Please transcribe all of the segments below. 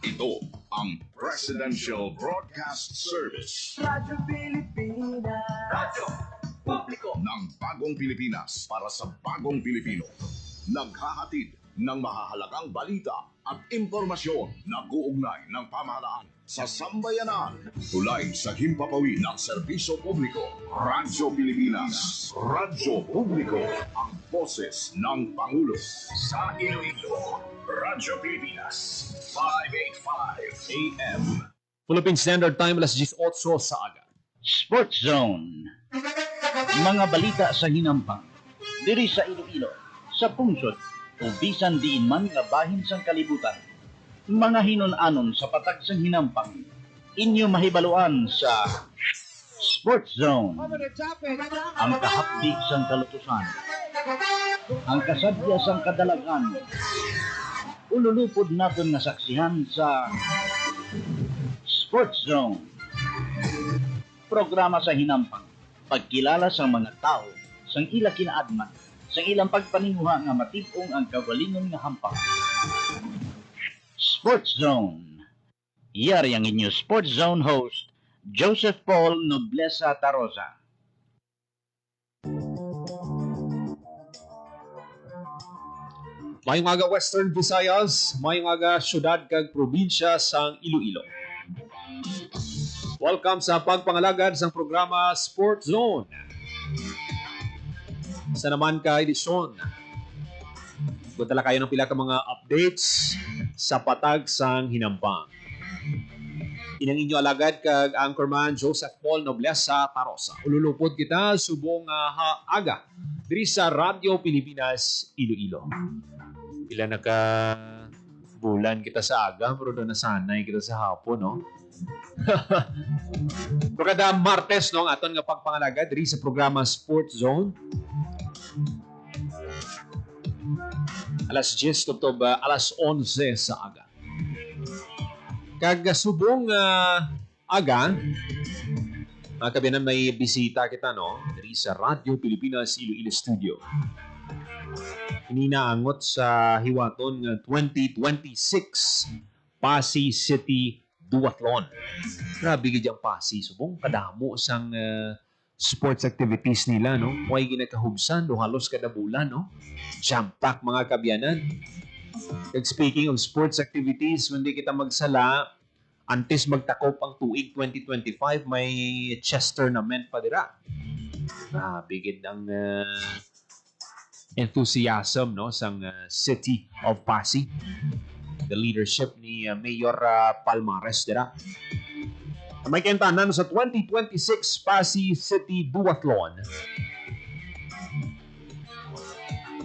Ito ang Presidential Broadcast Service Radyo Pilipinas. Radyo Publiko ng Bagong Pilipinas para sa Bagong Pilipino. Naghahatid ng mahahalagang balita at impormasyon na guugnay ng pamahalaan sa sambayanan. Tulay sa himpapawid ng serbisyo publiko. Radyo Pilipinas. Radyo Publiko. Ang boses ng Pangulo. Sa Iloilo, Radyo Pilipinas. 585 AM. Philippine Standard Time, alas 18 sa aga. Sports Zone. Mga balita sa hinampang. Diri sa Iloilo, sa pungsod, o bisan diin man nga bahin sang kalibutan. Mga hinon-anon sa patag sang hinampang. Inyo mahibaluan sa Sports Zone. Ang kahapdi sang kalutusan. Ang kasadya sang kadalagan. Ululupod natin nga saksihan sa Sports Zone. Programa sa hinampang. Pagkilala sa mga tao sang ila kinaadman, sang ilang pagpaninguha nga matibong ang kagalingon nga hampang. Sports Zone. Yari ang inyo Sports Zone host, Joseph Paul Noblesa Tarosa. Mayong aga Western Visayas, mayong aga syudad kag probinsya sang Iloilo. Welcome sa pagpangalagad sang programa Sports Zone. Sa naman ka edisyon, gutala kayo ng pila ka mga updates sa patag sang hinampang. Inang inyo alagad kag anchorman Joseph Paul Noblesa Tarosa. Ululupod kita subong aga diri sa Radyo Pilipinas Iloilo. Pila na ka bulan kita sa aga, pero na nasanay kita sa hapon, no? Pero kada Martes, no, ang aton nga pagpangalaga diri sa programa Sports Zone. Alas 10 to alas 11 sa aga. Kag subong aga, mga kabinan, may bisita kita, no? Diri sa Radyo Pilipinas Iloilo Studio. Inaangot sa hiwaton ng 2026 Pasay City Duathlon. Grabe gid ang Pasay, subong kadamo sang sports activities nila, no? Way ginakahubsan do halos kada bulan, no? Jam-pack mga kabyanan. And speaking of sports activities, hindi kita magsala, antes magtakop ang tuig 2025, may chess tournament pa dira. Grabe gid ang enthusiasm, no, sang City of Pasay. The leadership ni Mayor Palmares dira. May kentanan sa 2026 Pasay City Duathlon.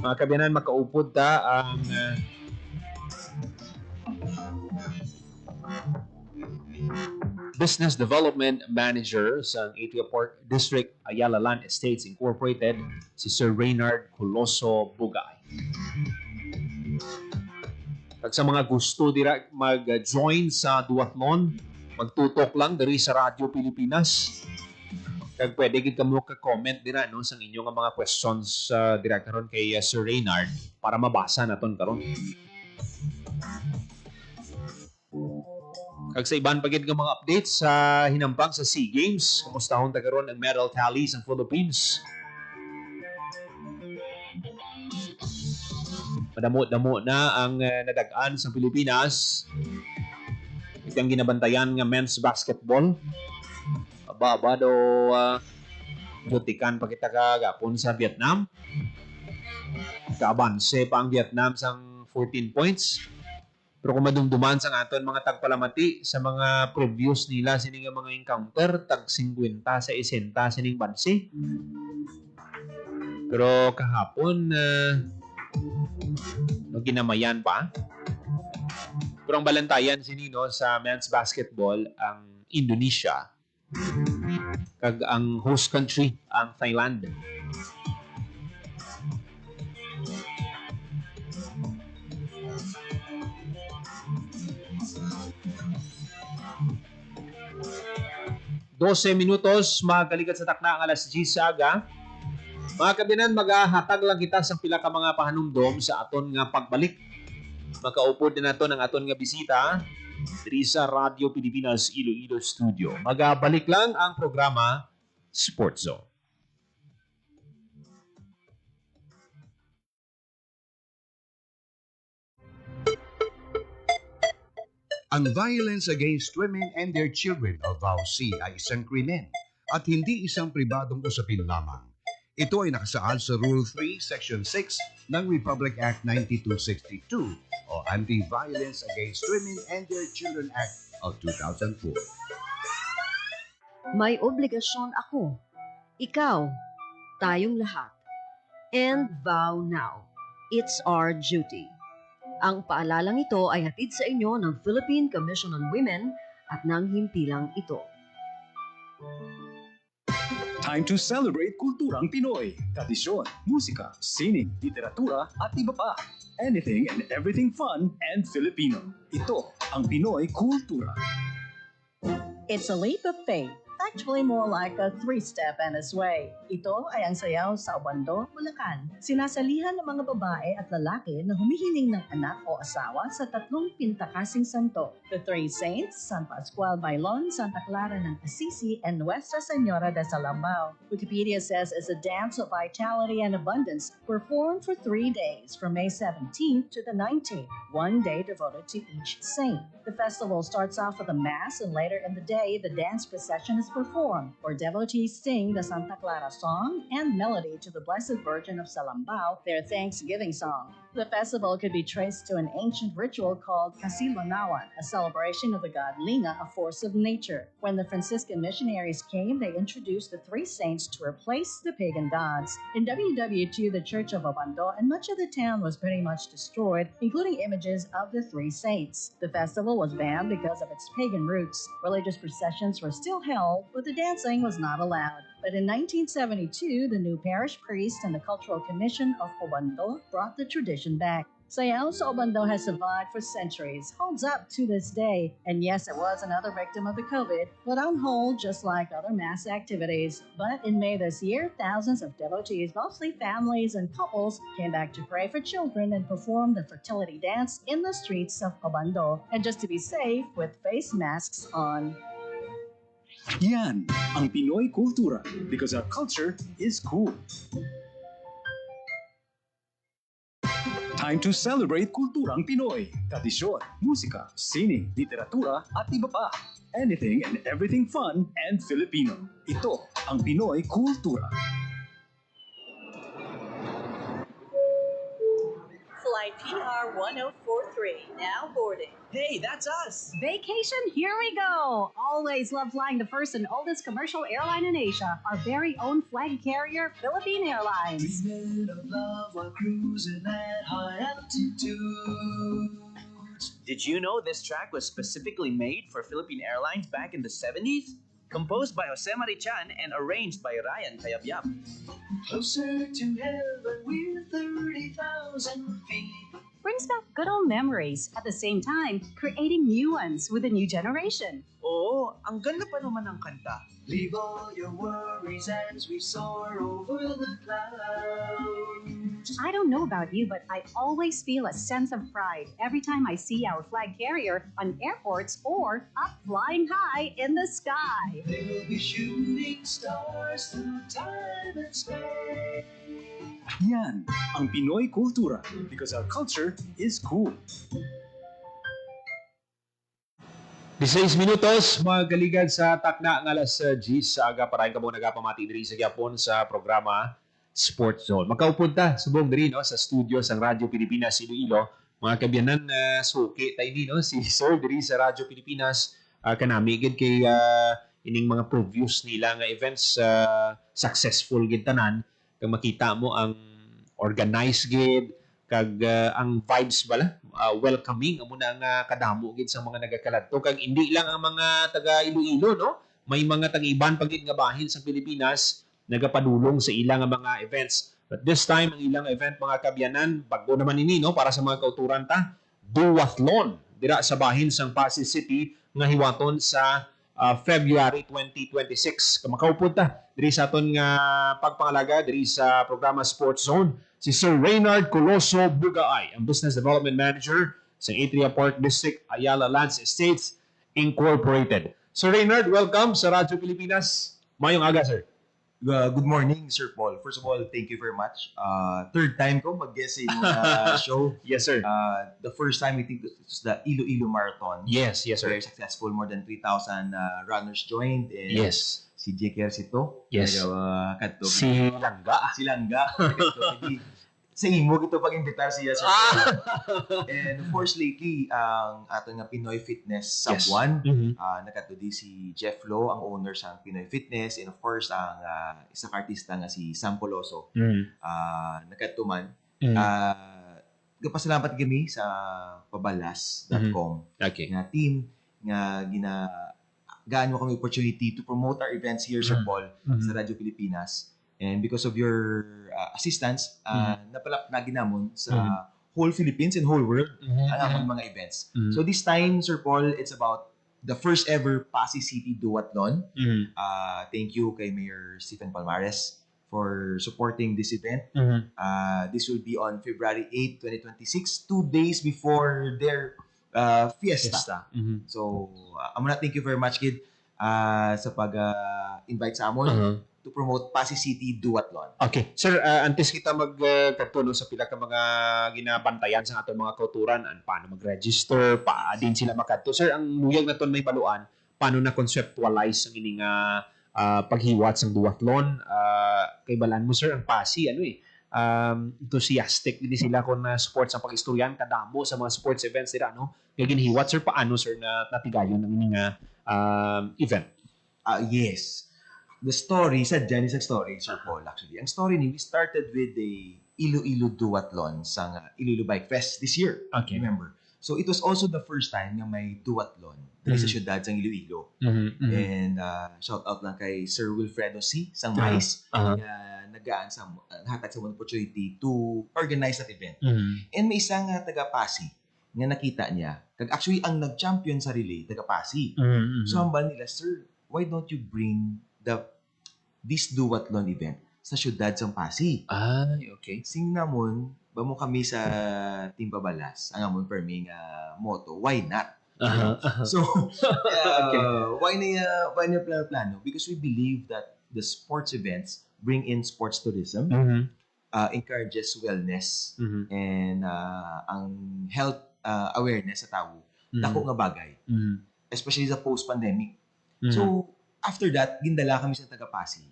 Mga kabyanan, makaupod ta ang Business Development Manager sa Atria Park District Ayala Land Estates Incorporated, si Sir Reynard Coloso Bugay. Pag sa mga gusto dira mag-join sa duathlon, magtutok lang diri sa Radyo Pilipinas. Kag pwede gid kamo ka-comment dira, no, sa inyong mga questions dira karon kay Sir Reynard para mabasa naton karon. Kag sa iban pagid nga mga updates sa hinampang sa SEA Games, kumusta hon ta karon ang medal tally sa Philippines? Madamo-damo na ang nadag-an sa Pilipinas. Ito ang ginabantayan nga men's basketball. Aba do butikan pa kita kagapon sa Vietnam. Kaabanse pa ang Vietnam sang 14 points. Pero kung madumduman sa aton mga tagpalamati sa mga previews nila sining mga encounter, tag 50 sa 60 sining bansi. Pero kahapon ginamayan pa. Pero ang balantayan sinino sa men's basketball ang Indonesia. Kag ang host country ang Thailand. Dose minutos, magkalikat sa takna ang alas 10 sa aga. Mga kabinan, maghahatag lang kita sa pila ka mga pahanumdom sa aton nga pagbalik Makaupod na nato ng aton nga bisita diri sa Radio Pilipinas Iloilo Studio. Magabalik lang ang programa Sports Zone. Ang violence against women and their children o VAUC ay isang krimen at hindi isang pribadong usapin lamang. Ito ay nakasaad sa Rule 3, Section 6 ng Republic Act 9262 o Anti-Violence Against Women and Their Children Act of 2004. May obligasyon ako, ikaw, tayong lahat. And vow now. It's our duty. Ang paalalang ito ay hatid sa inyo ng Philippine Commission on Women at ng himpilang ito. Time to celebrate kulturang Pinoy. Tradisyon, musika, sining, literatura at iba pa. Anything and everything fun and Filipino. Ito ang Pinoy Kultura. It's a leap of faith. Actually more like a three-step and a sway. Ito ay ang sayaw sa Obando, Bulacan. Sinasalihan ng mga babae at lalaki na humihiling ng anak o asawa sa tatlong pintakasing santo. The Three Saints, San Pascual Bailon, Santa Clara ng Assisi, and Nuestra Senora de Salambao. Wikipedia says it's a dance of vitality and abundance performed for 3 days from May 17th to the 19th, one day devoted to each saint. The festival starts off with a mass and later in the day the dance procession is performed, where devotees sing the Santa Clara song and melody to the Blessed Virgin of Salambao, their Thanksgiving song. The festival could be traced to an ancient ritual called Kasilonawan, a celebration of the god Linga, a force of nature. When the Franciscan missionaries came, they introduced the three saints to replace the pagan gods. In WW2, the Church of Obando and much of the town was pretty much destroyed, including images of the three saints. The festival was banned because of its pagan roots. Religious processions were still held, but the dancing was not allowed. But in 1972, the new parish priest and the Cultural Commission of Obando brought the tradition back. Sayaw sa Obando has survived for centuries, holds up to this day, and yes, it was another victim of the COVID, but on hold just like other mass activities. But in May this year, thousands of devotees, mostly families and couples, came back to pray for children and perform the fertility dance in the streets of Obando, and just to be safe, with face masks on. Yan ang Pinoy Kultura because our culture is cool. Time to celebrate kulturang Pinoy. Tradisyon, musika, sining, literatura at iba pa. Anything and everything fun and Filipino. Ito ang Pinoy Kultura. Flight PR 1043, now boarding. Hey, that's us! Vacation, here we go! Always love flying the first and oldest commercial airline in Asia, our very own flag carrier, Philippine Airlines. Dreaming of love while cruising at high altitude. Did you know this track was specifically made for Philippine Airlines back in the 70s? Composed by Jose Marichan and arranged by Ryan Cayabyab. Closer to heaven, we're 30,000 feet. Brings back good old memories, at the same time, creating new ones with a new generation. Oo, ang ganda pa naman ng kanta. Leave all your worries as we soar over the clouds. I don't know about you, but I always feel a sense of pride every time I see our flag carrier on airports or up flying high in the sky. They'll be shooting stars through time and space. Yan ang Pinoy Kultura because our culture is cool. 16 minutos, magaligad sa takna ng alas 10 sa aga para kamo nagapamati diri sa gyapon sa programa Sports Zone. Makaupod subong diri no sa studio sang Radyo Pilipinas Iloilo. Mga kabyanan suki tay ni no si Sir diri sa Radyo Pilipinas kanami gid kay ining mga previews nila nga events successful gid tanan kag makita mo ang organized gid kag ang vibes bala welcoming amo na nga kadamo gid sa mga nagakaladto kag hindi lang ang mga taga Iloilo no may mga taga-iban pag nga bahin sa Pilipinas nagapadulong sa ilang mga events. But this time ang ilang event mga kabyanan bago naman ini no para sa mga kauturan ta duathlon dira sa bahin sang Pasig City nga hiwaton sa February 2026. Kamakaupod ta diri sa aton nga pagpangalaga diri sa programa Sports Zone si Sir Reynard Coloso Bugaay, ang Business Development Manager sa Atria Park District, Ayala Lands Estates Incorporated. Sir Reynard, welcome sa Radyo Pilipinas. Mayong aga, sir. Good morning, Sir Paul. First of all, thank you very much. Third time ko mag-guest sa inyong show. Yes, sir. The first time, I think, it was the Iloilo Marathon. Yes, sir. Very successful. More than 3,000 runners joined. And Yes. Si J. Kersito. Yes. Kadto. Si Langga. Si Langga. Sa imo ito pag-imbitar siya, Sir Paul. And of course, lately, ang ato nga Pinoy Fitness Yes. Sub-1. Mhm. Nakatudi si Jeff Lo, ang owner sa Pinoy Fitness. And of course, ang isa ka artista nga si Sam Coloso. Mhm. Nakatuman. Mhm. Kapasalamat kami sa pabalas.com Okay. nga team nga gaano kami opportunity to promote our events here sa Paul sa Radyo Pilipinas. And because of your assistance, napalap na ginamon sa whole Philippines and whole world ang among mga events. So this time, Sir Paul, it's about the first ever Pasig City Duathlon. Thank you kay Mayor Stephen Palmares for supporting this event. This will be on February 8, 2026, 2 days before their fiesta. So, amo na, thank you very much, Kid, sa pag-invite sa amon to promote Pasig City Duathlon. Okay. Sir, antes kita magkatuno sa pila ka mga ginabantayan sa atong mga kauturan, paano mag-register, din sila makadto. Sir, ang luyag na ton may baluan, paano na conceptualize ang ining paghiwat sa duathlon? Kay balan mo, sir, ang Pasi, enthusiastic din sila kung sports ang pag-istoryan, kadamo sa mga sports events nila, no? Kaya ginhiwat, sir, paano, sir, na natigayon ng ining event? Yes. The story, sadya ni sa story, Sir Paul, actually. Ang story ni, we started with the Iloilo Duathlon sa Iloilo Bike Fest this year. Okay. Remember? So, it was also the first time na may duathlon sa syudad sa Iloilo. And shout out lang kay Sir Wilfredo C. sang Mais na nagaan sa hatag sa one opportunity to organize that event. And may isang taga-Pasi nga nakita niya. Actually, ang nag-champion sa relay, taga-Pasi. So, hambal nila, Sir, why don't you bring this duathlon event sa syudad sa Pasig? Okay. Sing namon, ba mo kami sa Team Pabalas, ang amon perming motto, why not? So, why na plano? Because we believe that the sports events bring in sports tourism, encourages wellness, and ang health awareness sa tao. Dako nga bagay. Especially sa post-pandemic. So, after that, gindala kami sa taga-Pasig.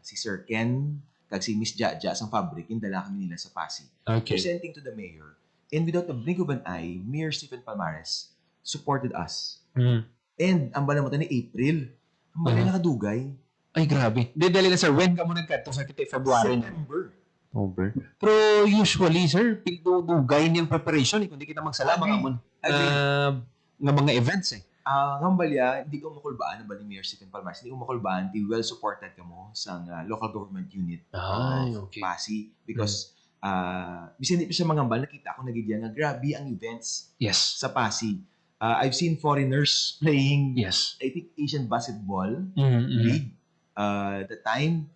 Si Sir Ken, kag si Miss Jaja sa fabric, gindala kami nila sa Pasig. Okay. Presenting to the mayor. And without a blink of an eye, Mayor Stephen Palmares supported us. And ang bala mo ni April, ang bala nakadugay. Ay, grabe. Dali na, sir. When ka mo nagkadto sa February? September. Pero usually, sir, dugay niyang preparation. Kundi kita magsala mga amon nga mga events Ngambalya, hindi ko makulbaan ang baling Mayor Stephen Palmares. Hindi ko makulbaan, di well supported ka mo sa local government unit of Pasig. Because, bisan di pa siya mangambal, nakita ako nagigyan nga grabe ang events sa Pasig. I've seen foreigners playing, I think, Asian Basketball League. The time,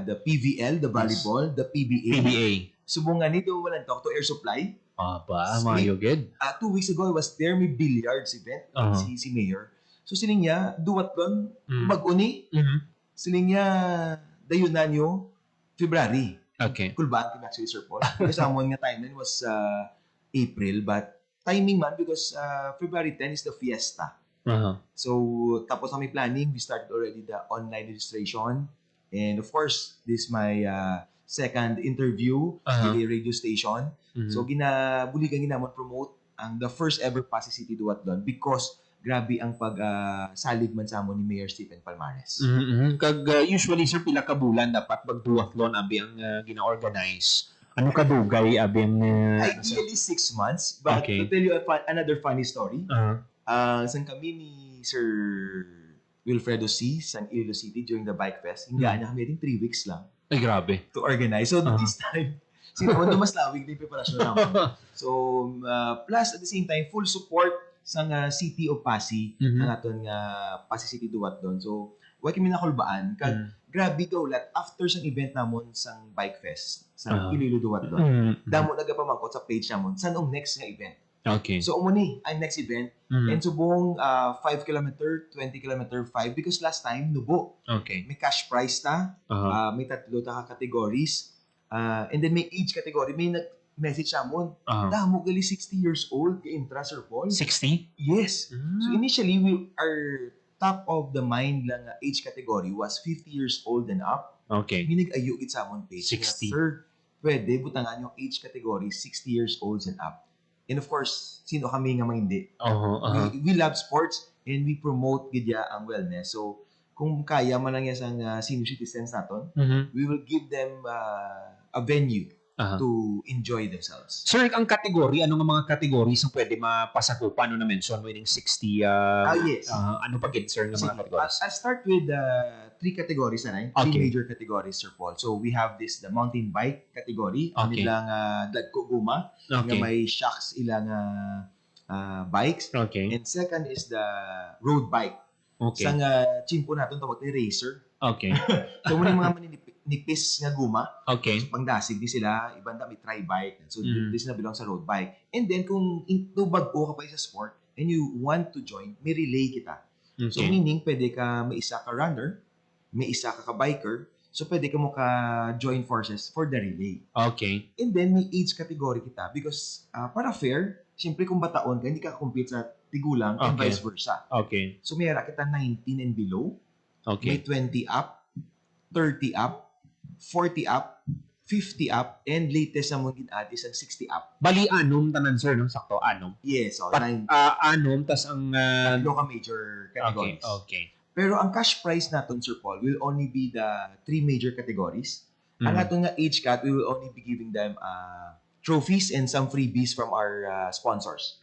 the PVL, the volleyball, the PBA. Subungan nito, walang talk to air supply. Mayugid. 2 weeks ago, I was there, may billiards event, si Mayor. So siling niya, duathlon, mag-uni. Siling niya, dayunan nyo, February. Okay. Kulbaan kami actually, Sir Paul. Because amon nga timeline was April, but timing man because February 10 is the fiesta. So, tapos kami planning, we started already the online registration. And of course, this is my second interview with the radio station. So, buligan ginamon promote ang the first ever Pasig City Duathlon because grabe ang pag-salig man sa amon ni Mayor Stephen Palmares. Kag usually, sir, pila ka bulan dapat mag-duathlon abi ang gina-organize. Ano kadugay abi ang ideally 6 months, but to tell you another funny story. Sang kami ni Sir Wilfredo C. sa Iloilo City during the Bike Fest, hinggaan niya kami 3 weeks lang. Ay, grabe. To organize. So, this time, sinaman mas lawig na yung preparasyon namin. So, plus at the same time, full support sa City of Pasig, ang aton nga Pasig City Duathlon. So, why kami nakulbaan? Kag grabe gawlat after sang event namon sang Bike Fest sa Iloilo Duathlon. Damo nagapamangkot sa page namon sanong next nga event. Okay. So umuni ang next event Mhm. and subong 5 kilometer, 20 kilometer, 5 because last time nubo. Okay. May cash prize ta, may tatlo ta ka categories. And then may age category, may nag-message sa amon. Damo gali 60 years old kay intra Sir Paul. 60? Yes. So initially our top of the mind lang age category was 50 years old and up. Okay. Minag-ayo gid sa amon page. 60. Sir, pwede butangan yung age category 60 years old and up. And of course, sino kami nga mga hindi? We love sports and we promote gidya ang wellness. So, kung kaya man lang yan sa senior citizens naton, we will give them a venue to enjoy themselves. Sir, ang kategory, ano nga mga categories ang pwede mapasakupan? Ano na-mention mo yung 60? Yes. Ano pa gid, sir, ng mga categories? I'll start with 3 categories na Okay. 3 major categories, Sir Paul. So, we have the mountain bike category. Okay. Nilang dagko guma. Okay. Nga may shocks ilang bikes. Okay. And second is the road bike. Okay. Sang chimpo natin tawag ni racer. Okay. So, muna mga maninipis nga guma. Okay. So, pangdasig di sila, ibanda may tri-bike. So, Mhm. this na belong sa road bike. And then, kung intubag ko ka pa sa sport and you want to join, may relay kita. So, Okay. meaning, pwede ka may isa ka runner, may isa ka biker, so pwede ka mo ka-join forces for the relay. Okay. And then, may age category kita because para fair, siyempre kung bataon ka, hindi ka compete sa tigulang and Okay. vice versa. Okay. So, may hara kita 19 and below, may Okay. 20 up, 30 up, 40 up, 50 up, and latest na mong gin-add is ang 60 up. Bali, anom tanan, sir, no? Sakto, anom. Yes, so, Anom, tas ang... tatlo ka major okay. categories. Okay. Pero ang cash prize natin, Sir Paul, will only be the 3 major categories. Ang Mhm. atong nga age cut, we will only be giving them trophies and some freebies from our sponsors.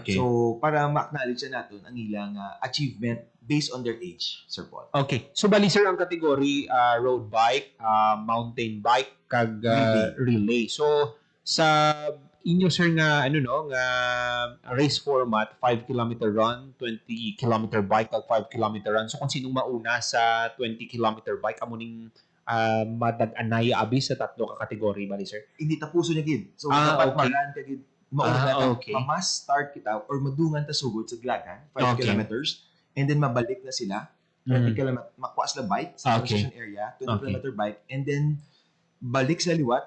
Okay. So, para ma-acknowledge na natin ang ilang achievement based on their age, Sir Paul. Okay. So, bali, sir, ang category, road bike, mountain bike, kag relay. So, sa inyo, sir, nga, nga race format, 5-kilometer run, 20-kilometer bike, kag 5-kilometer run. So, kung sinong mauna sa 20-kilometer bike, amuning madag-anay abi sa tatlo ka kategory, bali, sir? Hindi tapuso niya gid. So, dapat okay. maran ka gid. Mauna okay. mamas start kita or madungan ta sugod sa glagan, 5 Okay. kilometers, and then mabalik na sila. 20 kilometers, makuha sila bike sa Okay. transition area, 20 Okay. kilometer bike, and then balik sa liwat,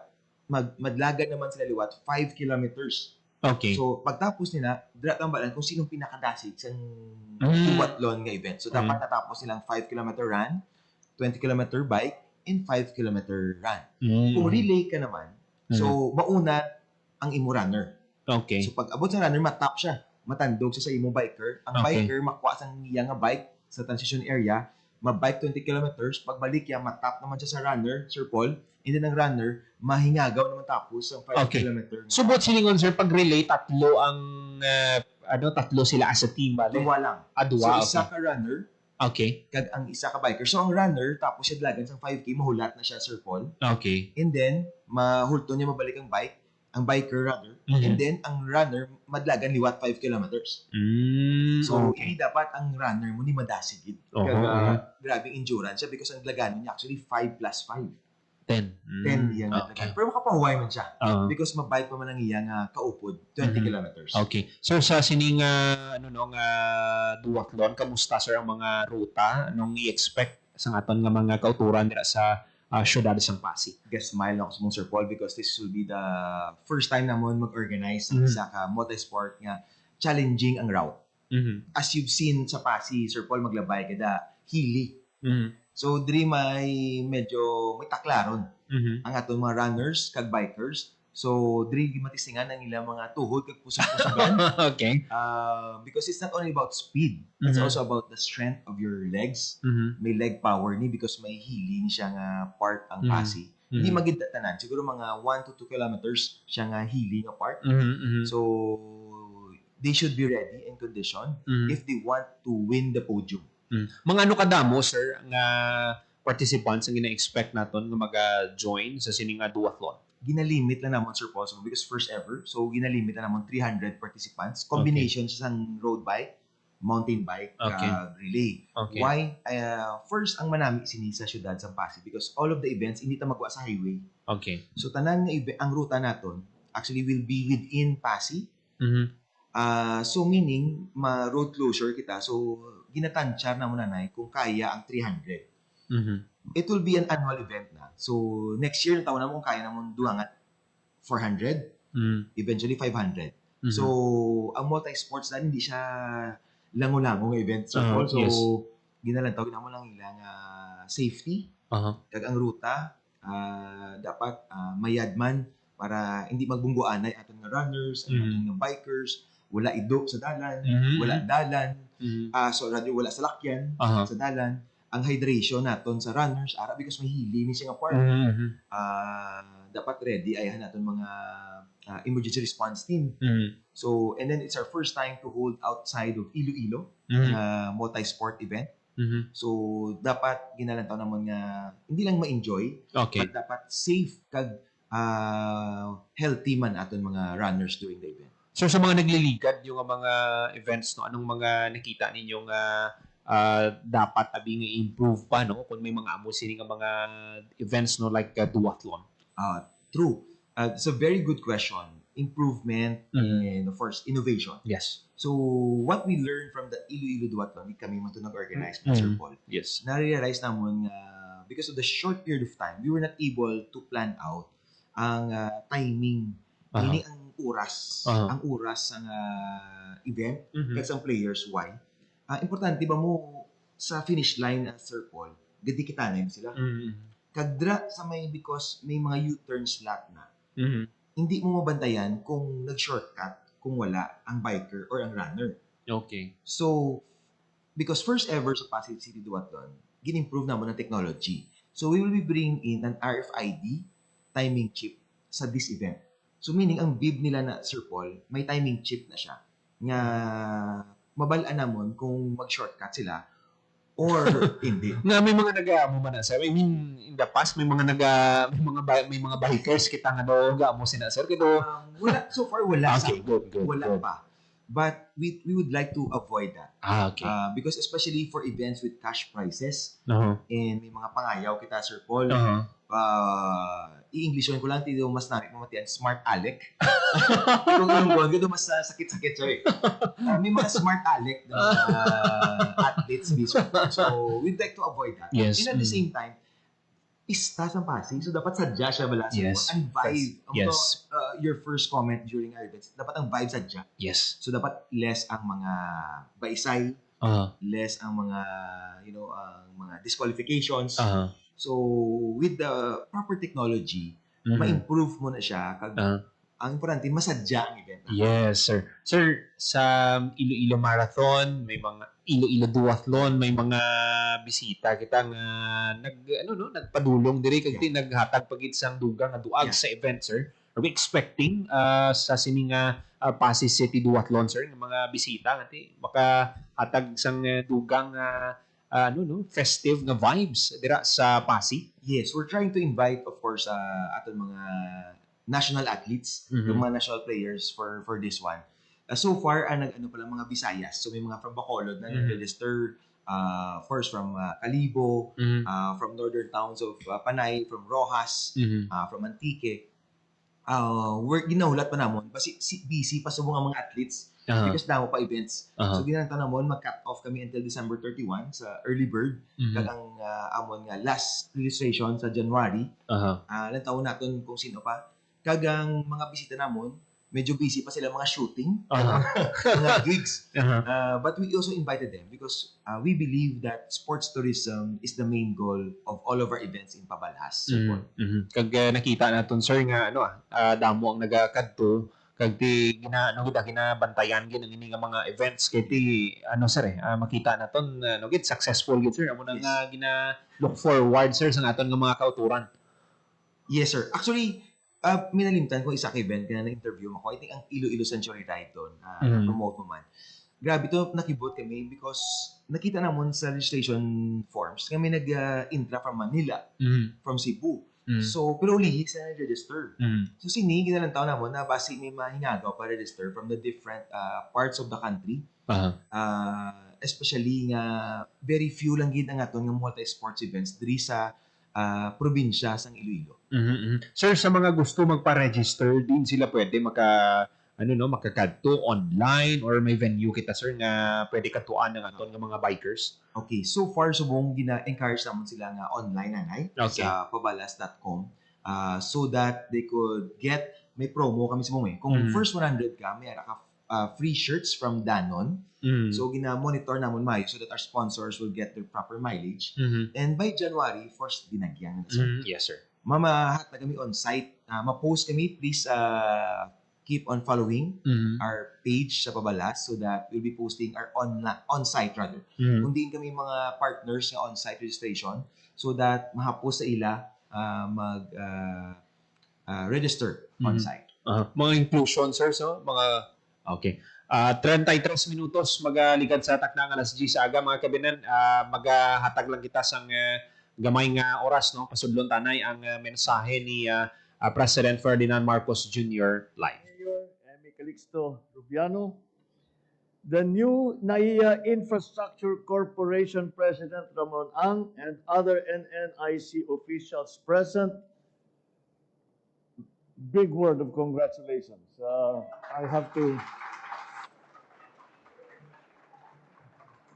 madlagan naman sila liwat, 5 kilometers. Okay. So, pagtapos nila, tambalan kung sinong pinakadasig sa duwatlon nga event. So, dapat natapos nilang 5-kilometer run, 20-kilometer bike, and 5-kilometer run. Kung relay ka naman, so, mauna ang imo runner. Okay. So, pag abot sa runner, matap siya. Matandog siya sa imo biker. Ang Okay. biker, makuha sa niya nga bike sa transition area, mabike 20 kilometers, pagbalik niya, matap naman siya sa runner, Sir Paul, and then ang runner, mahingagaw naman tapos ang 5 Okay. kilometer. So, both silingon, sir, pag relay, tatlo ang, tatlo sila as a team, bali? Duwa lang. Duwa, So, isa okay. ka runner, Okay. kag ang isa ka biker. So, ang runner, tapos siya dlagan sa 5K, mahulat na siya, Sir Paul. Okay. And then, mahulto niya mabalik ang bike, ang biker runner. Mhm. And then, ang runner, madlagan liwat 5 kilometers. So, okay. hindi dapat ang runner mo ni madasigid. Oo, Grabing endurance siya because ang dlagan niya actually 5 plus 5. 10. 10 iyang Okay. dlagan. Pero makapahuway man siya. Oo. Because mabike pa man ang iyang kaupod, 20 Mhm. kilometers. Okay. Sir, sa sining duwatlon, kamusta, sir, ang mga ruta? Anong i-expect sa aton nga mga kauturan dira sa syudad sang Pasig? Smile lang ako sa mong Sir Paul because this will be the first time namon mag-organize ng isa ka motorsport nga challenging ang route. As you've seen sa Pasig, Sir Paul, maglabay kada hili. So, diri may taklaron ang atong mga runners kag bikers. So, diri matisingan ang ilang mga tuhod kag pusog-pusogan. Okay. Because it's not only about speed, it's also about the strength of your legs. May leg power ni because may healing siya nga part ang Pasig. Hindi magid tanan. Siguro mga 1 to 2 kilometers siya nga healing nga part. So, they should be ready and conditioned if they want to win the podium. Mga ano kadamo, sir, nga participants ang gina-expect naton nga mag-join sa sining duathlon? Ginalimit lang naman, Sir Paul, because first ever. So, ginalimit lang naman 300 participants. Combination sa road bike, mountain bike, Okay. relay. Okay. Why? First, ang manami sini sa syudad sa Pasig because all of the events, hindi ta magawa sa highway. Okay. So, tanan nga ang ruta naton actually will be within Pasig. So meaning, road closure kita. So ginatansyar na mo nanay kung kaya ang 300. It will be an annual event na. So next year, taon na mo kung kaya na mo duwangat 400, eventually 500. So ang multi-sports na hindi siya lango-lango nga event. So ginalantaw na mo lang ilang safety. Kag ang ruta, dapat mayadman para hindi magbungguanay aton nga runners, aton nga bikers, wala idop sa dalan, wala dalan, wala salakyan sa dalan. Ang hydration naton sa runners, because may hili ni siya nga part. Dapat ready ayahan naton mga emergency response team. So, and then it's our first time to hold outside of Iloilo, multi-sport event. So, dapat ginalantaw naman nga hindi lang ma-enjoy, but dapat safe kag healthy man aton mga runners during the event. So sa mga nagliligad yung mga events, no, anong mga nakita ninyong dapat abing i-improve pa, no, kung may mga amo sini nga mga events, no, like duathlon? True. It's a very good question. Improvement and of course innovation. Yes. So what we learned from the Iloilo Duathlon, kami man to nag-organize with Sir Paul. Yes. Na-realize namon because of the short period of time, we were not able to plan out ang timing, meaning ang oras, ang oras ng event, kasi ang players, why? Importante ba mo sa finish line at Sir Paul, gadi kita na sila. Kadra sa may, because may mga U-turn slot na, hindi mo mabantayan kung nag-shortcut kung wala ang biker or ang runner. Okay. So, because first ever sa Pasig City Duathlon, gin-improve naman ng technology. So, we will be bringing in an RFID timing chip sa this event. So, meaning, ang bib nila na Sir Paul, may timing chip na siya. Nga, mabalaan namon kung mag-shortcut sila or hindi. Nga may mga nag-aamo man na, sir. I mean, in the past may mga may mga bikers kita nga do gaamo sina, sir. Kito wala, so far wala. Okay, good. Wala pa. But we would like to avoid that. Okay. Because especially for events with cash prizes and may mga pangayaw kita, Sir Paul, i-Englishoin ko lang, tito mas narik mamatian, Smart Alec. Kung yung buwan, gito mas sakit-sakit, sorry. May mga Smart Alec na athletes this one. So, we'd like to avoid that. Yes. And at the same time, pista sa Pasig, so dapat sadya siya bala. Yes. Ang vibe. Yes. Your first comment during our events, dapat ang vibe sadya. Yes. So, dapat less ang mga baisay, less ang mga, ang mga disqualifications. So, with the proper technology, ma-improve mo na siya. Ang importante, masadya ang event. Yes, sir. Sir, sa Iloilo Marathon, may mga Iloilo Duathlon, may mga bisita kita nga nagpadulong diri kag naghatag pagit sang dugang nga duag sa event, sir. Are we expecting sa sining Pasig City Duathlon, sir, ng mga bisita nga makahatag sang dugang festive nga vibes dira sa Pasig? Yes, we're trying to invite, of course, aton mga national athletes, yung mga national players for this one. So far, pala mga Visayas. So may mga from Bacolod na nag-register, first from Calibo, from northern towns of Panay, from Rojas, from Antique. We're ginahulat pa namon, busy pa sa mga athletes because damo pa events. So ginanto namon mag-cut off kami until December 31 sa early bird. Kag ang amon nga last registration sa January. Lang taon naton kung sino pa. Kag ang mga bisita namon, medyo busy pa sila mga shooting, mga gigs. But we also invited them because we believe that sports tourism is the main goal of all of our events in Pabalas. Kag nakita naton, sir, nga damo ang nagakadto kag ti ginabantayan gid ang ini nga mga events kay ti sir makita naton gid successful gid, sir. Amo nang gina look forward, sir, sa aton nga mga kauturan. Yes, sir. Actually, minalimtan ko isa ka event kaya na-interview mo ko. I think ang Iloilo Century Ride doon, promote mo man. Grabe to, nakibot kami because nakita namon sa registration forms kami nag-intra from Manila, from Cebu. So, pero ulihi sa register. So, sini, ginalang taon namon na basi may mahingagaw pa register from the different parts of the country. Especially nga, very few lang gid ang aton nga multi-sports events diri sa probinsya sang Iloilo. Sir, sa mga gusto magpa-register, din sila pwede ano no makakadto online or may venue kita sir nga pwede katuan ng aton nga mga bikers? Okay, so far subong gina-encourage naman sila nga online nanay Okay. sa pabalas.com so that they could get may promo kami sa mga kung first 100 ka may ara ka free shirts from Danone. So gina-monitor namon mayo so that our sponsors will get their proper mileage. And by January, first dinagyan na sir. Yes sir. Mamahat na kami on site. Ma-post kami, please keep on following our page sa Pabalas so that we'll be posting our on-site rather. Kundiin kami mga partners sa on-site registration so that mahapost sa ila mag-register on-site. Mga inclusion sir so mga okay. 33 minutos magalikad sa takdangan alas 10 sa aga mga kabinan. Maghatag lang kita sang gamay nga oras no pasudlon tanay ang mensahe ni President Ferdinand Marcos Jr. live. Mayor Amy Calixto Rubiano, the new NAIA Infrastructure Corporation President Ramon Ang, and other NNIC officials present, big word of congratulations. I have to...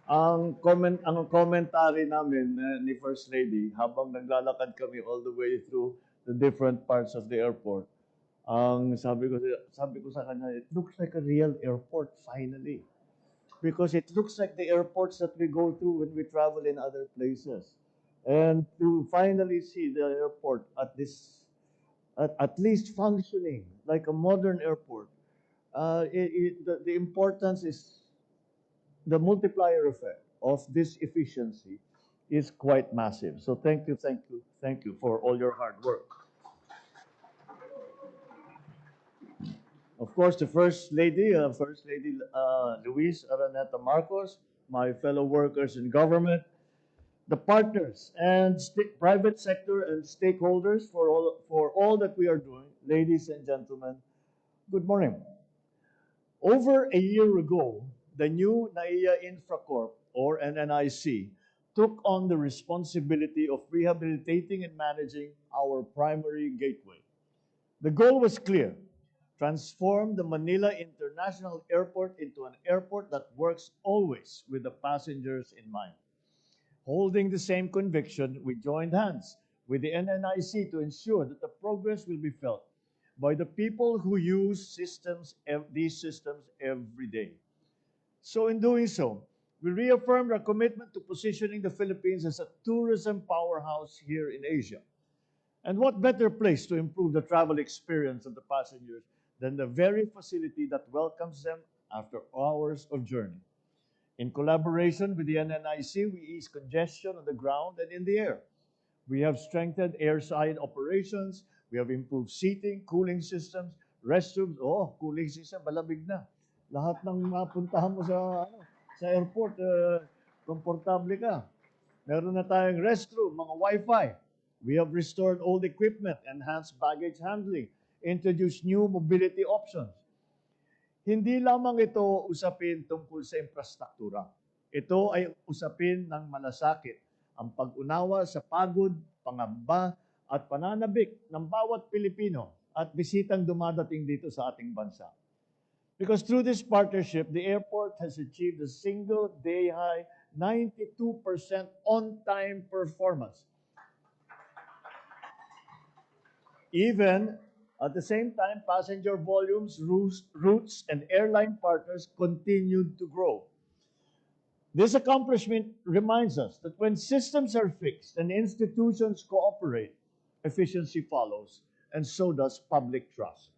Ang commentary namin ni First Lady habang naglalakad kami all the way through the different parts of the airport. Ang sabi ko sa kanya, it looks like a real airport finally. Because it looks like the airports that we go through when we travel in other places. And to finally see the airport at least functioning like a modern airport, the importance is the multiplier effect of this efficiency is quite massive. So thank you for all your hard work. Of course, the First Lady Luis Araneta Marcos, my fellow workers in government, the partners and private sector and stakeholders for all that we are doing. Ladies and gentlemen, good morning. Over a year ago, the new NAIA Infracorp, or NNIC, took on the responsibility of rehabilitating and managing our primary gateway. The goal was clear: transform the Manila International Airport into an airport that works always with the passengers in mind. Holding the same conviction, we joined hands with the NNIC to ensure that the progress will be felt by the people who use these systems every day. So in doing so, we reaffirmed our commitment to positioning the Philippines as a tourism powerhouse here in Asia. And what better place to improve the travel experience of the passengers than the very facility that welcomes them after hours of journey. In collaboration with the NNIC, we ease congestion on the ground and in the air. We have strengthened airside operations, we have improved seating, cooling systems, restrooms. Cooling system, malamig na. Lahat ng mapuntahan mo sa airport, komportable ka. Meron na tayong restroom, mga Wi-Fi. We have restored old equipment, enhanced baggage handling, introduced new mobility options. Hindi lamang ito usapin tungkol sa infrastruktura. Ito ay usapin ng malasakit, ang pag-unawa sa pagod, pangamba, at pananabik ng bawat Pilipino at bisitang dumadating dito sa ating bansa. Because through this partnership, the airport has achieved a single-day high 92% on-time performance. Even at the same time, passenger volumes, routes, and airline partners continued to grow. This accomplishment reminds us that when systems are fixed and institutions cooperate, efficiency follows, and so does public trust.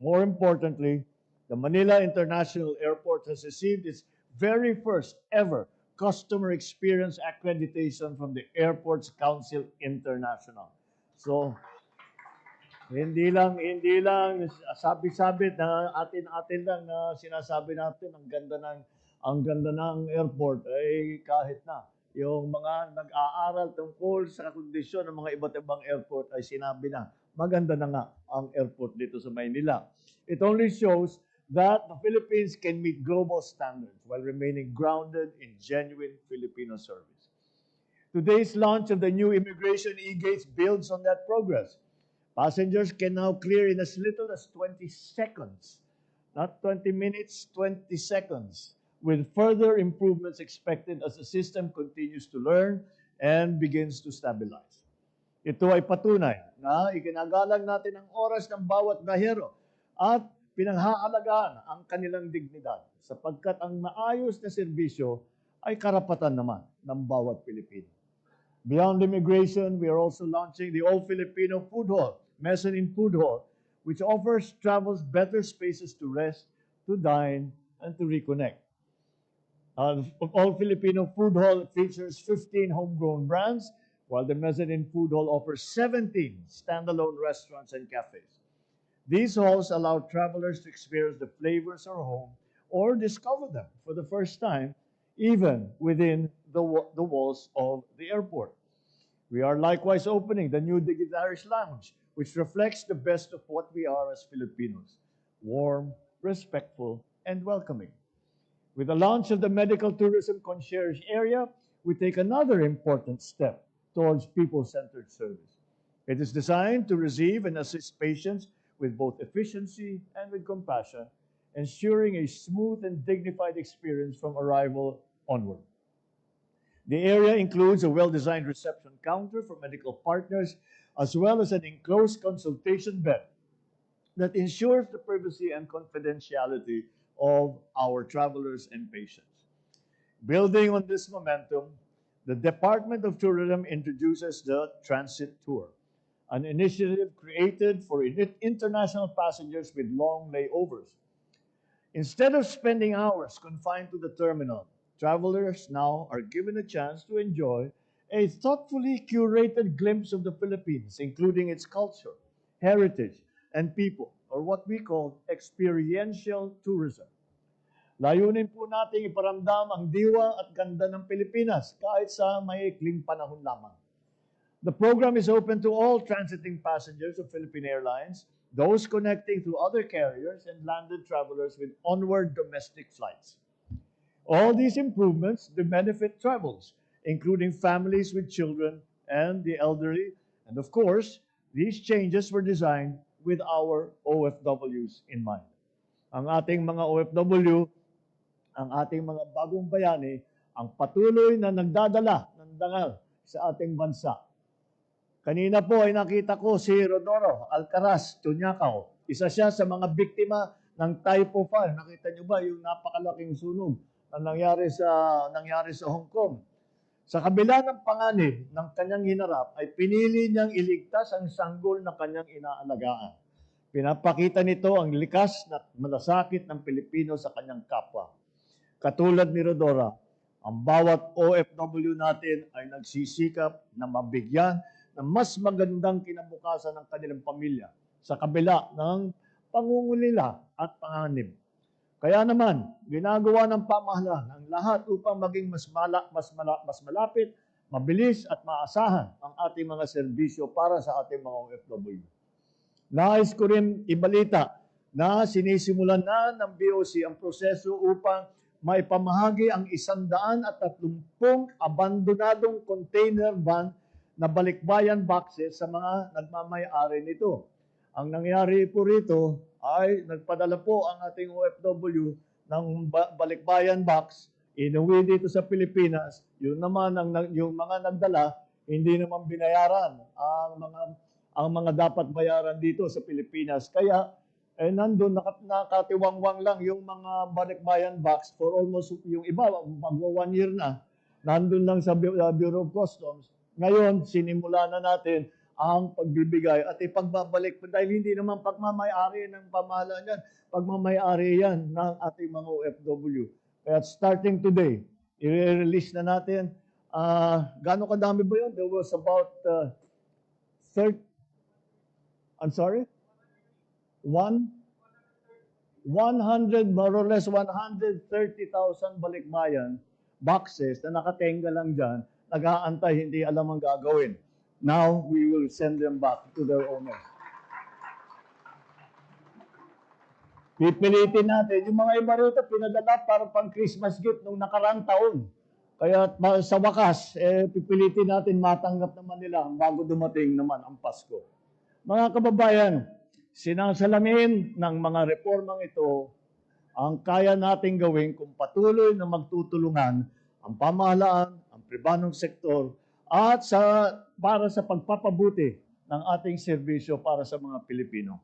More importantly, the Manila International Airport has received its very first ever customer experience accreditation from the Airports Council International. So, hindi lang sabi-sabi na atin lang na sinasabi natin ang ganda ng airport ay kahit na yung mga nag-aaral tungkol sa kondisyon ng mga iba't ibang airport ay sinabi na maganda na nga ang airport dito sa Maynila. It only shows that the Philippines can meet global standards while remaining grounded in genuine Filipino service. Today's launch of the new immigration e-gates builds on that progress. Passengers can now clear in as little as 20 seconds not 20 minutes, 20 seconds, with further improvements expected as the system continues to learn and begins to stabilize. Ito ay patunay na ikinagalang natin ang oras ng bawat bahero at pinanghaalagaan ang kanilang dignidad sapagkat ang maayos na serbisyo ay karapatan naman ng bawat Pilipino. Beyond immigration, we are also launching the All-Filipino Food Hall, Mezzanine Food Hall, which offers travelers better spaces to rest, to dine, and to reconnect. All-Filipino Food Hall features 15 homegrown brands, while the Mezzanine Food Hall offers 17 standalone restaurants and cafes. These halls allow travelers to experience the flavors of home or discover them for the first time, even within the walls of the airport. We are likewise opening the new Digitarish Lounge, which reflects the best of what we are as Filipinos, warm, respectful, and welcoming. With the launch of the Medical Tourism Concierge area, we take another important step towards people-centered service. It is designed to receive and assist patients with both efficiency and with compassion, ensuring a smooth and dignified experience from arrival onward. The area includes a well-designed reception counter for medical partners, as well as an enclosed consultation bed that ensures the privacy and confidentiality of our travelers and patients. Building on this momentum, the Department of Tourism introduces the Transit Tour, an initiative created for international passengers with long layovers. Instead of spending hours confined to the terminal, travelers now are given a chance to enjoy a thoughtfully curated glimpse of the Philippines, including its culture, heritage, and people, or what we call experiential tourism. Layunin po nating iparamdam ang diwa at ganda ng Pilipinas kahit sa maikling panahon lamang. The program is open to all transiting passengers of Philippine Airlines, those connecting through other carriers, and landed travelers with onward domestic flights. All these improvements do benefit travels, including families with children and the elderly. And of course, these changes were designed with our OFWs in mind. Ang ating mga OFW, ang ating mga bagong bayani, ang patuloy na nagdadala ng dangal sa ating bansa. Kanina po ay nakita ko si Rodoro Alcaraz Tunyacao. Isa siya sa mga biktima ng Typho 5. Nakita niyo ba yung napakalaking sunog na nangyari sa Hong Kong? Sa kabila ng panganib ng kanyang hinarap, ay pinili niyang iligtas ang sanggol na kanyang inaalagaan. Pinapakita nito ang likas na malasakit ng Pilipino sa kanyang kapwa. Katulad ni Rodora, ang bawat OFW natin ay nagsisikap na mabigyan ng mas magandang kinabukasan ng kanilang pamilya sa kabila ng pangungulila at panganib. Kaya naman, ginagawa ng pamahalaan ang lahat upang maging mas malapit, mabilis at maasahan ang ating mga serbisyo para sa ating mga OFW. Nais ko rin ibalita na sinisimulan na ng BOC ang proseso upang maipamahagi ang 130 abandonadong container van na balikbayan boxes sa mga nagmamay-ari nito. Ang nangyari po rito ay nagpadala po ang ating OFW ng balikbayan box, inuwi dito sa Pilipinas. Yun naman, yung mga nagdala, hindi naman binayaran ang mga dapat bayaran dito sa Pilipinas. Kaya, nandun, nakatiwangwang lang yung mga balikbayan box for almost, yung iba, magwa 1 year na, nandun lang sa Bureau of Customs. Ngayon, sinimula na natin ang pagbibigay at ipagbabalik dahil hindi naman pagmamay-ari ng pamahalaan yan, pagmamay-ari yan ng ating mga OFW. Kaya starting today, i-release na natin. Gano'ng kadami ba yun? There was about 100 more or less 130,000 balikbayan boxes na nakatenga lang dyan, nag-aantay, hindi alam ang gagawin. Now, we will send them back to their owners. Pipilitin natin. Yung mga iba rito, pinadala para pang Christmas gift nung nakaraang taon. Kaya sa wakas, pipilitin natin matanggap naman nila bago dumating naman ang Pasko. Mga kababayan, sinasalamin ng mga reformang ito ang kaya nating gawin kung patuloy na magtutulungan ang pamahalaan, ang pribadong sektor, at para sa pagpapabuti ng ating serbisyo para sa mga Pilipino.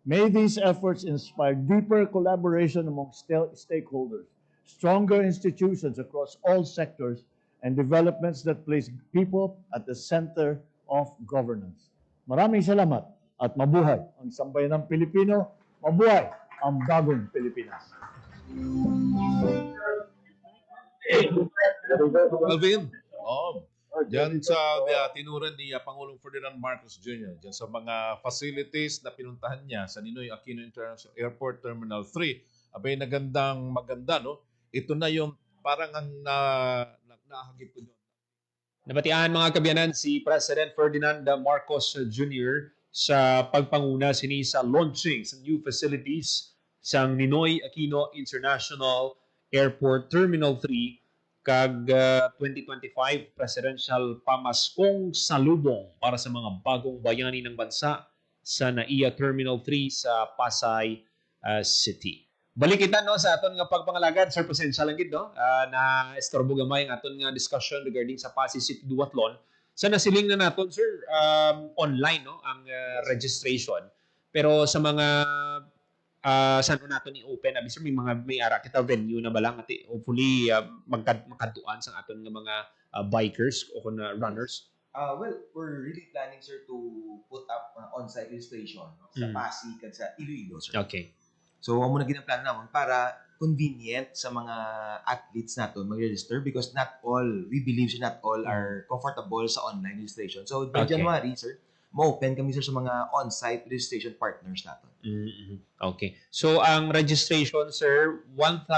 May these efforts inspire deeper collaboration among stakeholders, stronger institutions across all sectors, and developments that place people at the center of governance. Maraming salamat at mabuhay ang sambayanang Pilipino, mabuhay ang bagong Pilipinas. Alvin, dyan sa tinuran ni Pangulong Ferdinand Marcos Jr., dyan sa mga facilities na pinuntahan niya sa Ninoy Aquino International Airport Terminal 3, abay maganda, no? Ito na yung parang ang nahagip ko doon. Nabatian mga kabiyanan si President Ferdinand Marcos Jr. sa pagpanguna sini sa launching sa new facilities sa Ninoy Aquino International Airport Terminal 3 kag 2025 presidential pamaskong salubong para sa mga bagong bayani ng bansa sa NAIA Terminal 3 sa Pasay City. Balik kita no sa aton nga pagpangalagad, Sir, pasensya lang gid no na estorbo gamay ang aton nga discussion regarding sa Pasay City Duatlon. Sa nasiling na naton, Sir, online no ang registration. Pero sa mga saan nato ni open abi, Sir, may ara kita venue na balang ati hopefully magkantuan sa aton nga mga bikers o kuna runners. Well, we're really planning, sir, to put up on-site registration sa Pasig at sa Iloilo, sir. Okay. So, ang muna ginaplan naman para convenient sa mga athletes natin mag-register because we believe not all are comfortable sa online registration. So, by January, sir, ma-open kami, sir, sa mga on-site registration partners natin. Okay. So, ang registration, sir, 1,000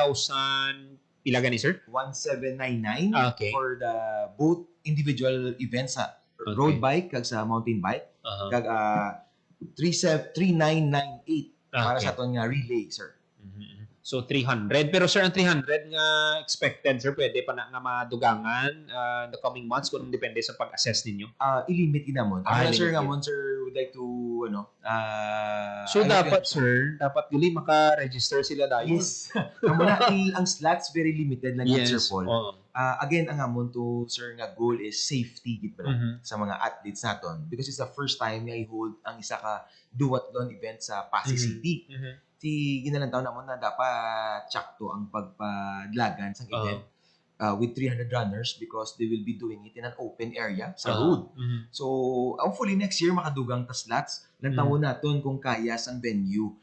pila gani, sir? 1,799 Okay. for the both individual events sa road bike kag sa mountain bike. Kag 3,998 para sa aton nga relay, sir. So 300. Pero sir, ang 300 nga expected, sir, pwede pa na nga madugangan the coming months kung depende sa pag-assess ninyo? I-limit inamon. Sir, ngamon, sir, would like to, so dapat, sir, dapat gali maka-register sila dahil. Yes. Ang slots very limited lang, yes, Sir Paul. Again, ang amon to, sir, nga goal is safety gid sa mga athletes naton because it's the first time nga i-hold ang isa ka duathlon event sa Pasig City. Si ginalang taon naman na dapat tsakto ang pagpadlagan sa event with 300 runners because they will be doing it in an open area sa road. So, hopefully next year makadugang ta slots lang tawon naton kung kaya sang venue.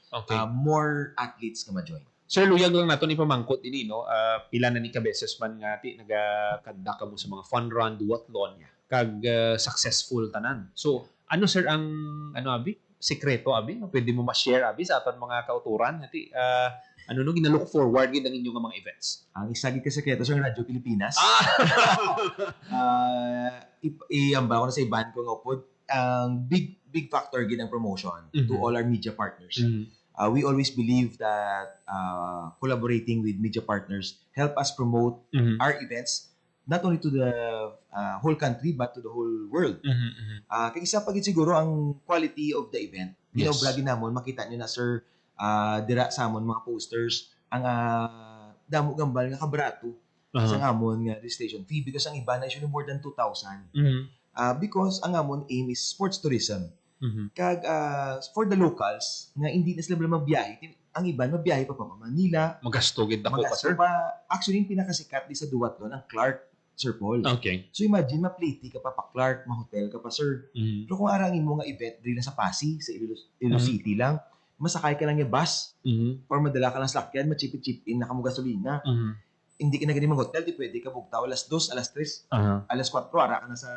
More athletes nga ma-join. Sir, luyag lang naton ipamangkot ini, no? Pila na ni kabeses man nga ti nagakanda ka mo sa mga fun run, duathlon, kag successful tanan. So, ano, sir, ang abi? Sekreto, abi? Pwede mo ma-share, abi, sa aton mga kauturan? Ati, ginalook forward gid ang inyong mga events? Ang isa gid ka sekreto sa Radyo Pilipinas. Iamba ko na sa iban ko nga pod. Ang big factor gid ang promotion to all our media partners. We always believe that collaborating with media partners help us promote our events not only to the whole country but to the whole world. Kaya isa pagit siguro ang quality of the event. Ginabragi namon, makita nyo na, sir, dira sa amon mga posters, ang damo gambal nga kabrato sa amon nga registration fee because ang iba na usually more than 2,000. Because ang amon aim is sports tourism. Kag for the locals nga hindi na sila magbiyahe, ang iba mabiyahe pa Manila, magasto gid ako pa, sir. Actually yung pinakasikat di sa duatlon ang Clark, Sir Paul. Okay. So imagine ma-play ka pa Clark, ma-hotel ka pa, sir. Pero kung arangin mo nga event dili sa Pasig, sa Iloilo City lang, masakay ka lang yung bus or madala ka lang sa sakyan, ma-chip-in na ka mo gasolina. Hindi ka na ganyan mag-hotel, di pwede ka bugtaw alas 2, alas 3, alas 4, ara ka na sa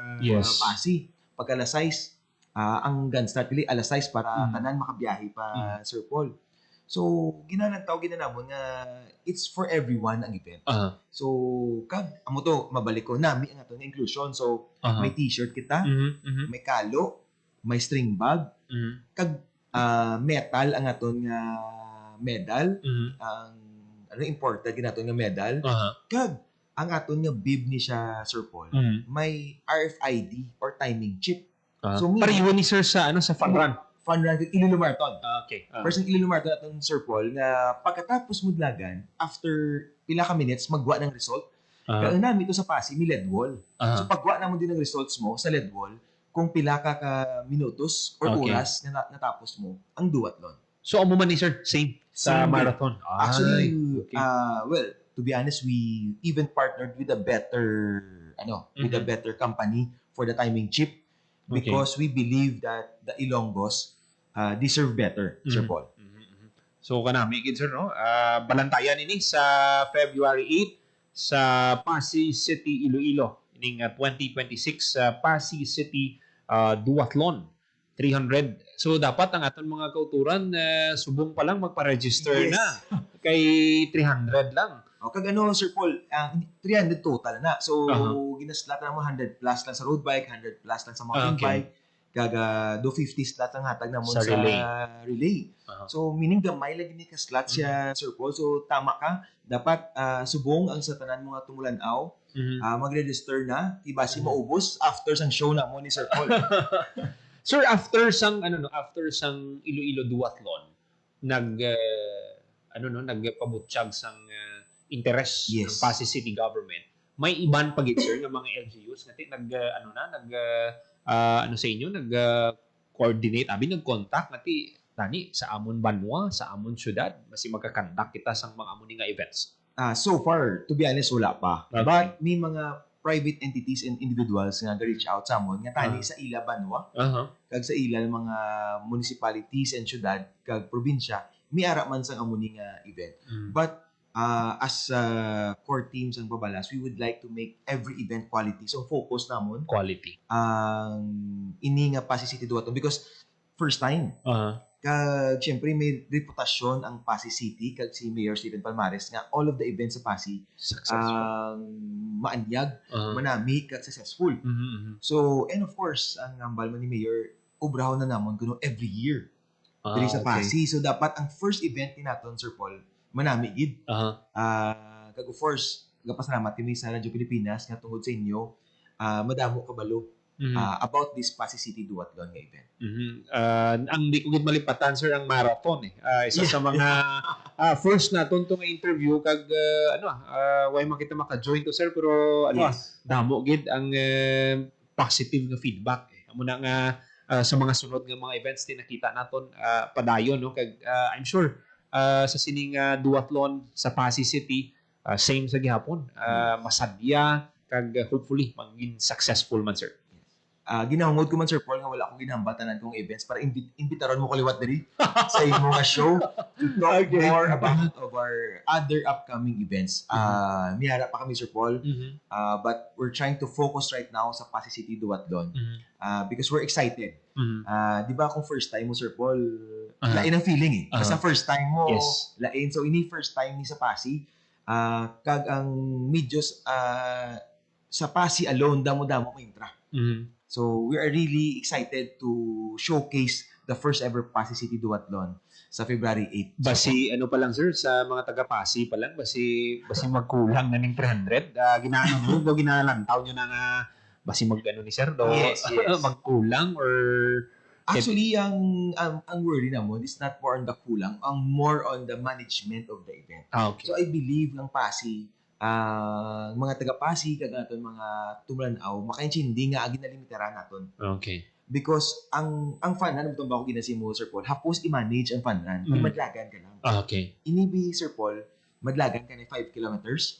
Pasig. Pag alas 6, ang gun start dili alas 6 para tanan makabiyahe pa, Sir Paul. So, ginanamon nga it's for everyone ang event. So, kag amo to mabalik ko nami ang atong inclusion. So, may t-shirt kita, may kalo, may string bag, kag metal ang aton nga medal, ang imported ginaton nga medal, kag ang aton nga bib ni siya, Sir Paul, may RFID or timing chip. So, pareho ni sir sa sa fun run. fun run kag Iloilo Marathon. Okay. First ang Iloilo Marathon atong Sir Paul nga pagkatapos mo dlagan, after pila ka minutes magwa ng result. Kaya namin ito sa Pasig, may lead wall. So pagwa na mo din ng results mo sa lead wall, kung pila ka minutos or oras na natapos mo ang duathlon. So amo man ni sir, same sa Same marathon. Actually, okay. well, to be honest, we even partnered with a better with a better company for the timing chip because we believe that the Ilonggos deserve better, Sir Paul. So kanami gid sir no, balantayan ini sa February 8 sa Pasig City, Iloilo. Ining 2026 Pasig City Duathlon 300. So dapat ang aton mga kauturan subong pa lang magpa-register na kay 300 lang. O kag Sir Paul, 300 total na. So ginaslat na mo 100 plus lang sa road bike, 100 plus lang sa mountain bike. Kag do 50 slot ang hatag na mo sa relay. So meaning gamay lagi ni ka slot siya, Sir Paul. So tama ka, dapat subong ang sa tanan mga tumulanaw. Mag-register na, ibasi maubos after sang show na mo ni Sir Paul. Sir, after sang Iloilo Duathlon, nagpabutsyag sang interest ng Pasig City government. May iban pagit sir ng mga LGUs ngati coordinate nag-contact ngati tani sa amon banwa, sa amon syudad, basi magkakandak kita sang mga amon nga events. So far, to be honest, wala pa. Okay. But may mga private entities and individuals nga reach out sa amon nga tani sa ila banwa, kag sa ila ng mga municipalities and syudad kag probinsya, may ara man sang amon nga event. But as core teams ang Babalas, we would like to make every event quality. So focus namon quality. Ini nga Pasig City Duathlon because first time. Kag syempre may reputasyon ang Pasig City kag si Mayor Steven Palmares nga all of the events sa Pasig maanyag, manami kag successful. So and of course ang ambal man ni Mayor obrahon na namon kuno every year. Diri sa Pasig. So dapat ang first event ni naton Sir Paul manami gid. Kag of course, gapasalamat kami sa Radyo Pilipinas nga tungod sa inyo, madamo kabalo about this Pasig City Duathlon nga event. Ang di ko gid malipatan sir ang marathon isa sa mga first naton tong interview kag way man kita maka-join to sir pero damo gid ang positive nga feedback. Amo na nga sa mga sunod nga mga events din nakita naton padayon no kag I'm sure sa sining duathlon sa Pasig City, same sa gihapon. Masadya kag hopefully maging successful man sir. Ginahungod ko man Sir Paul nga wala akong ginahambatanan kong events para imbitaron mo kaliwat diri sa imo nga show to talk more about of our other upcoming events. Miyara pa kami Sir Paul, but we're trying to focus right now sa Pasig City Duathlon because we're excited. Di ba kung first time mo Sir Paul, lain ang feeling Basta first time mo, lain. So ini first time ni sa Pasig, kag ang medyos sa Pasig alone, damo-damo mo intra. So we are really excited to showcase the first ever Pasig City Duathlon sa February 8. Basi ano pa lang sir sa mga taga Pasig pa lang basi magkulang na ning 300. Ginalantaw nyo na nga basi magano ni sir do magkulang or actually ang worry namon is not more on the kulang, ang more on the management of the event. So I believe ng Pasig mga taga-Pasig kag aton mga tumulanaw makaintindi nga agi nalimitaran naton. Okay. Because ang fun run ba ko ginasimo Sir Paul, hapos i-manage ang fun run, madlagan ka lang. Okay. Inibi Sir Paul, madlagan ka ni 5 kilometers.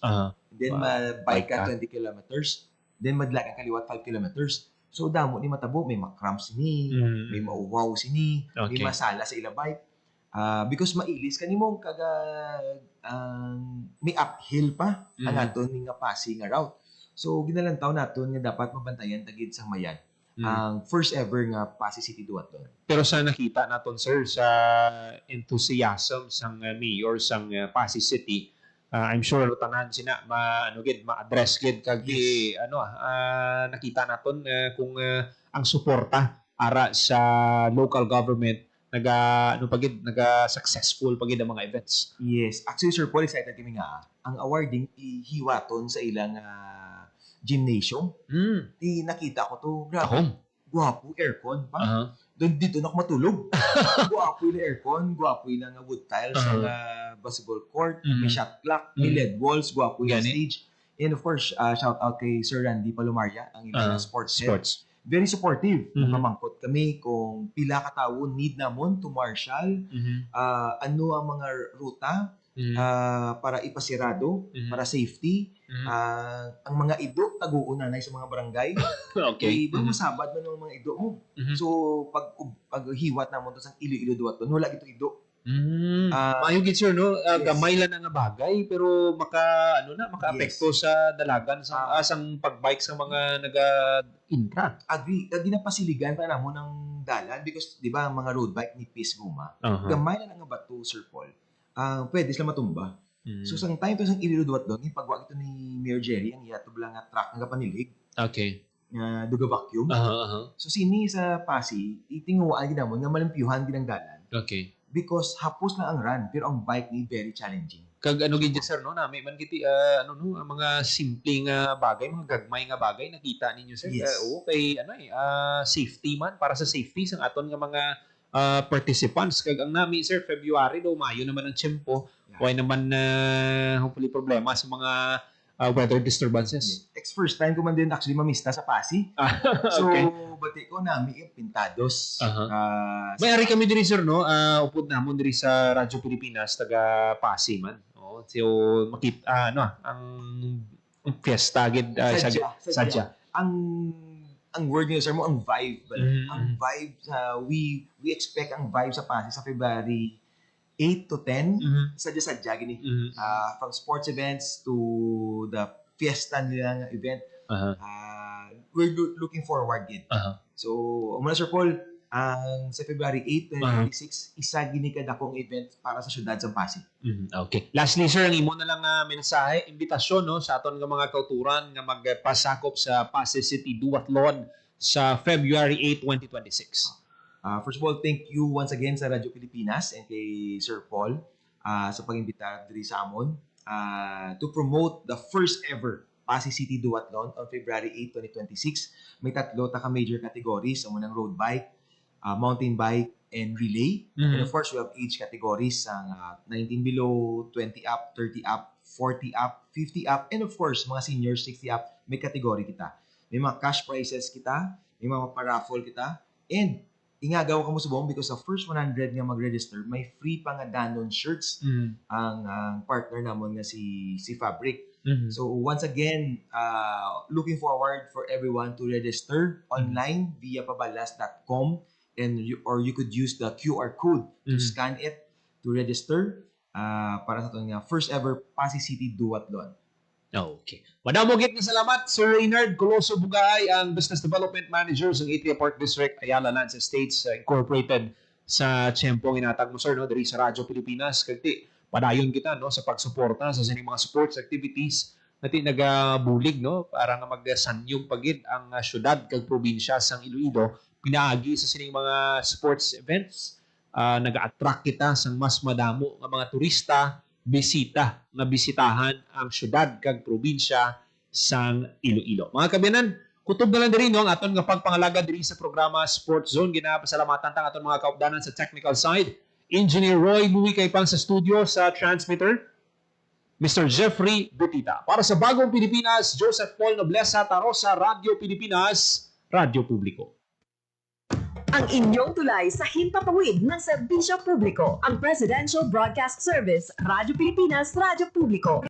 Then bike ka 20 kilometers. Then madlagan ka liwat 5 kilometers. So damo ni matabo, may ma-cramps sini, may mauwaw sini, may masala sa ila bike. Because mailis kanimo kaga may uphill pa ang aton nga Pasig nga route. So ginalantaw naton nga dapat mabantayan tagid sa mayan ang first ever nga Pasig City Duathlon. Pero sa nakita naton sir sa enthusiasm sang mayor sang Pasig City, I'm sure tanan sina ma-address gid kag nakita naton kung ang suporta ara sa local government naga-successful pagid ang mga events. Yes. Actually, Sir Paul, excited kami nga. Ang awarding ihiwaton sa ilang gymnasium. Nakita ko to. Grabe. Gwapo, aircon pa. Uh-huh. Doon dito na ako matulog. Gwapo yung aircon, gwapo yung nga wood tiles sa basketball court, may shot clock, may LED walls, gwapo yung stage. And of course, shout out kay Sir Randy Palomaria, ang ilang sports head. Very supportive. Pamangkot kami kung pila ka tawo need namon to marshal, ano ang mga ruta para ipasirado, para safety. Ang mga ido, taguuna na sa mga barangay. Okay. Kaya masabad man ang mga ido mo. So, pag hiwat na mo to sa Iloilo duwat doon, wala ito ido. Maayong gid sir, no? Gamay lang nga bagay, pero maka-apekto sa dalagan, sa asang pagbike sa mga naga-intra. Agree. Na pasiligan pa na mo ng dalan because, di ba, mga road bike ni Pis Guma, gamay lang nga bato, Sir Paul, pwede sila matumba. So, sang time to sang Iloilo duwat doon, pagwag ito ni Mayor Jerry, ang iatog lang nga truck nga panilig. Okay. Duga vacuum. So, sini sa Pasig, itinguan ginamon nga malimpyuhan ginang dalan. Okay. Because hapos lang ang run, pero ang bike ni very challenging. Kag ano gid sir, no? Nami man kiti ang mga simpleng bagay, mga gagmay nga bagay nakita ninyo sir. Yes. Kay safety man, para sa safety sang aton nga mga participants. Kag ang nami sir, February do, Mayo naman ang tiyempo. Why naman hopefully problema sa mga weather disturbances. First time ko man din actually mamista sa Pasig. So, bati ko nami yung pintados. May-ari kami diri sir, no? Upod namon diri sa Radyo Pilipinas, taga Pasig man. So, makita, ang fiesta, sadya. Ang word niyo sir mo, ang vibe. Ang vibe, we expect ang vibe sa Pasig sa February 8 to 10, sadya-sadya gini. From sports events to the fiesta nila nga event, we're looking forward gid. So, muna Sir Paul, sa February 8, 2026, isa gini kadakong event para sa syudad sa Pasig. Okay. Lastly sir, ang imo na lang mensahe, imbitasyon no sa aton nga mga kauturan nga magpasakop sa Pasig City Duathlon sa February 8, 2026. First of all, thank you once again sa Radyo Pilipinas and kay Sir Paul sa pag-imbita diri sa amon to promote the first ever Pasig City Duathlon on February 8, 2026. May tatlo ka major categories. Ang unang road bike, mountain bike, and relay. And of course, we have age categories ang 19 below, 20 up, 30 up, 40 up, 50 up, and of course, mga seniors 60 up, may category kita. May mga cash prizes kita, may mga paraffle kita, and ingagaw ka mo subong because sa first 100 nga mag-register, may free pa nga Danon shirts ang partner namon nga si Fabric. So once again, looking forward for everyone to register online via pabalas.com or you could use the QR code to scan it to register para sa itong first ever Pasig City Duathlon. Okay. Madamogit na salamat, Sir Reynard Coloso Bugay, ang Business Development Manager sa Atia Park District, Ayala Lands Estates Incorporated sa tiyempong inatag mo, sir, no, diri sa Radyo Pilipinas. Kagti, padayon kita no, sa pagsuporta sa sining mga sports activities nati nagabulig no, para nga magsanyog pagid ang syudad kag probinsya sang Iloilo pinaagi sa sining mga sports events. Naga-attract kita sang mas madamo nga mga turista bisita na bisitahan ang syudad kag probinsya sang Iloilo. Mga kabiyanan, kutob na lang diri no ang aton nga pagpangalaga diri sa programa Sports Zone. Ginapasalamatan tang aton mga kaupdanan sa technical side. Engineer Roy Louie kay pang sa studio sa transmitter. Mr. Jeffrey Butita. Para sa Bagong Pilipinas, Joseph Paul Noblesa Tarosa, Radio Pilipinas, Radio Publiko. Ang inyong tulay sa himpapawid ng serbisyo publiko, ang Presidential Broadcast Service, Radyo Pilipinas, Radio Publiko.